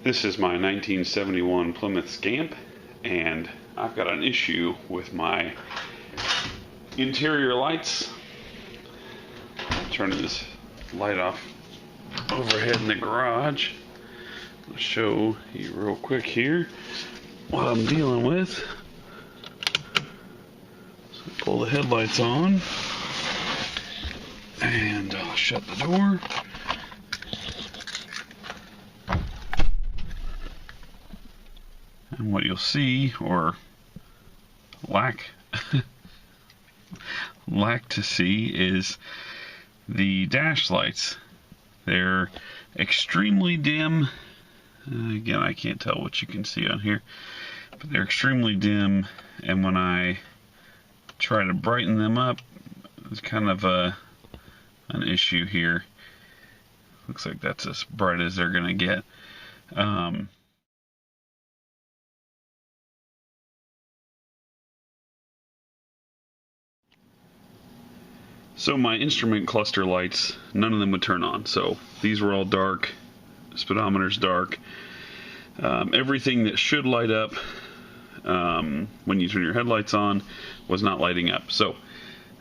This is my 1971 Plymouth Scamp, and I've got an issue with my interior lights. Turning this light off overhead in the garage. I'll show you real quick here what I'm dealing with. So pull the headlights on, and I'll shut the door. And what you'll see, or lack to see, is the dash lights. They're extremely dim. Again, I can't tell what you can see on here, but they're extremely dim, and when I try to brighten them up, it's kind of an issue here. Looks like that's as bright as they're gonna get. So my instrument cluster lights, none of them would turn on. So these were all dark, speedometer's dark. Everything that should light up when you turn your headlights on was not lighting up. So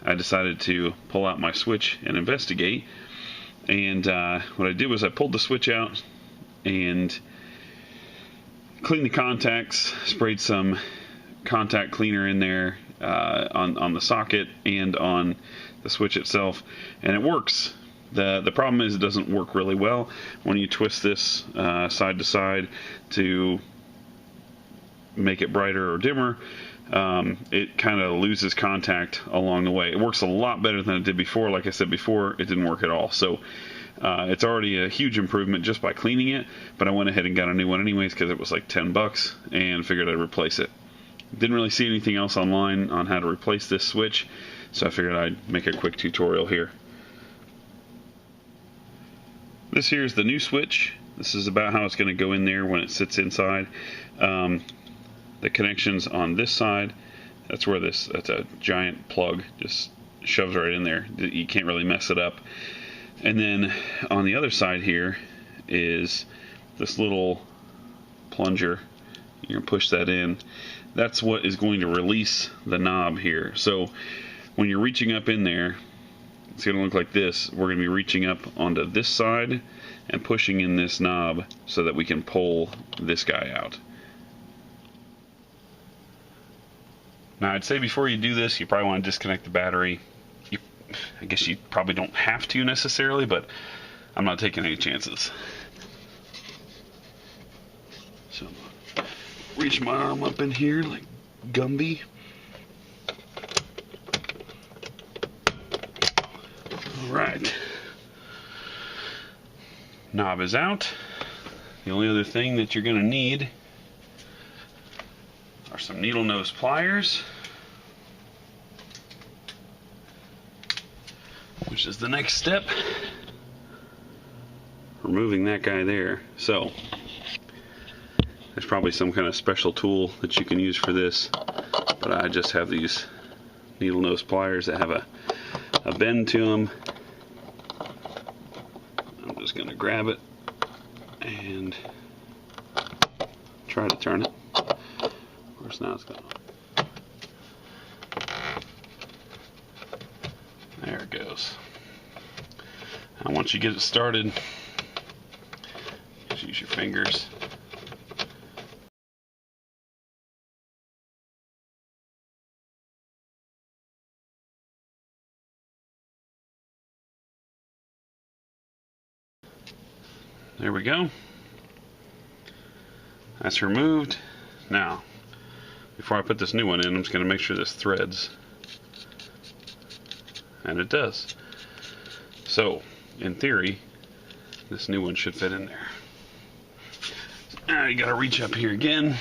I decided to pull out my switch and investigate. And what I did was I pulled the switch out and cleaned the contacts, sprayed some contact cleaner in there on the socket and on the switch itself, and it works. The problem is it doesn't work really well when you twist this side to side to make it brighter or dimmer. It kind of loses contact along the way. It works a lot better than it did before. Like I said before, it didn't work at all. So it's already a huge improvement just by cleaning it, but I went ahead and got a new one anyways because it was like 10 bucks and figured I'd replace it. Didn't really see anything else online on how to replace this switch, so I figured I'd make a quick tutorial here. This here is the new switch. This is about how it's going to go in there when it sits inside. The connections on this side, that's a giant plug, just shoves right in there. You can't really mess it up. And then on the other side here is this little plunger. You're going to push that in. That's what is going to release the knob here. So when you're reaching up in there, it's going to look like this. We're going to be reaching up onto this side and pushing in this knob so that we can pull this guy out. Now I'd say before you do this, you probably want to disconnect the battery. I guess you probably don't have to necessarily, but I'm not taking any chances. So reach my arm up in here like Gumby. Alright. Knob is out. The only other thing that you're going to need are some needle nose pliers, which is the next step. Removing that guy there. So there's probably some kind of special tool that you can use for this, but I just have these needle nose pliers that have a bend to them. I'm just going to grab it and try to turn it. Of course, now it's going to. There it goes. Now once you get it started, just use your fingers. There we go. That's removed. Now, before I put this new one in, I'm just going to make sure this threads. And it does. So, in theory, this new one should fit in there. Now you got to reach up here again.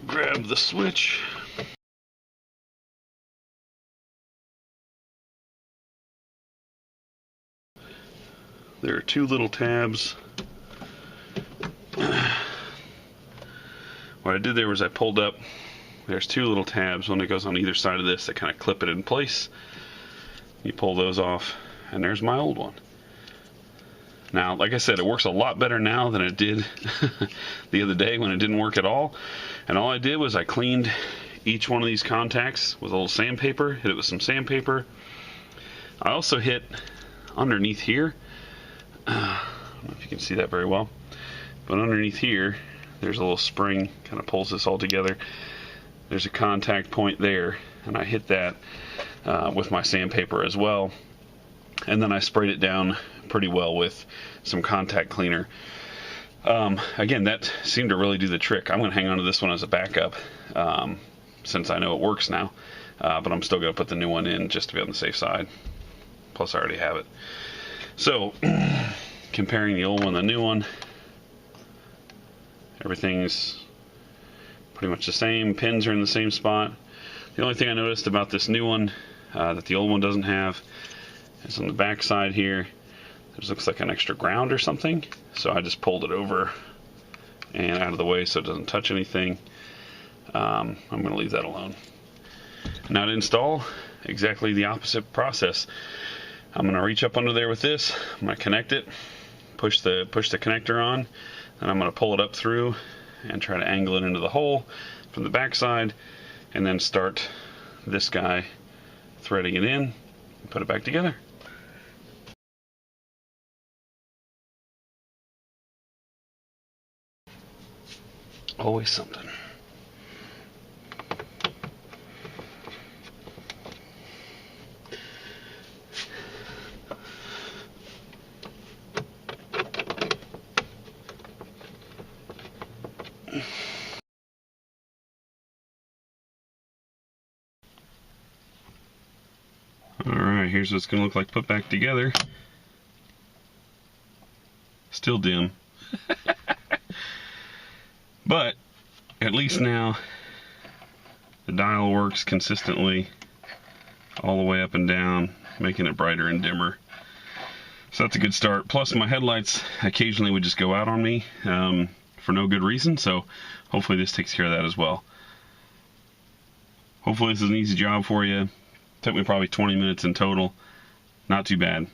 Grab the switch. There are two little tabs. What I did there was I pulled up, there's two little tabs, one that goes on either side of this that kind of clip it in place. You pull those off, and there's my old one. Now, like I said, it works a lot better now than it did the other day when it didn't work at all. And all I did was I cleaned each one of these contacts with a little sandpaper, hit it with some sandpaper. I also hit underneath here, I don't know if you can see that very well, but underneath here there's a little spring, kind of pulls this all together. There's a contact point there, and I hit that with my sandpaper as well, and then I sprayed it down pretty well with some contact cleaner. Again, that seemed to really do the trick. I'm going to hang on to this one as a backup since I know it works now, but I'm still going to put the new one in just to be on the safe side. Plus I already have it. So comparing the old one and the new one, everything's pretty much the same. Pins are in the same spot. The only thing I noticed about this new one that the old one doesn't have is on the back side here. This looks like an extra ground or something, so I just pulled it over and out of the way so it doesn't touch anything. I'm going to leave that alone. Now to install, exactly the opposite process. I'm going to reach up under there with this. I'm going to connect it, push the connector on, and I'm going to pull it up through and try to angle it into the hole from the back side, and then start this guy threading it in and put it back together. Always something. Alright, here's what it's going to look like put back together. Still dim. But at least now the dial works consistently all the way up and down, making it brighter and dimmer. So that's a good start. Plus my headlights occasionally would just go out on me for no good reason, so hopefully this takes care of that as well. Hopefully this is an easy job for you. Took me probably 20 minutes in total. Not too bad.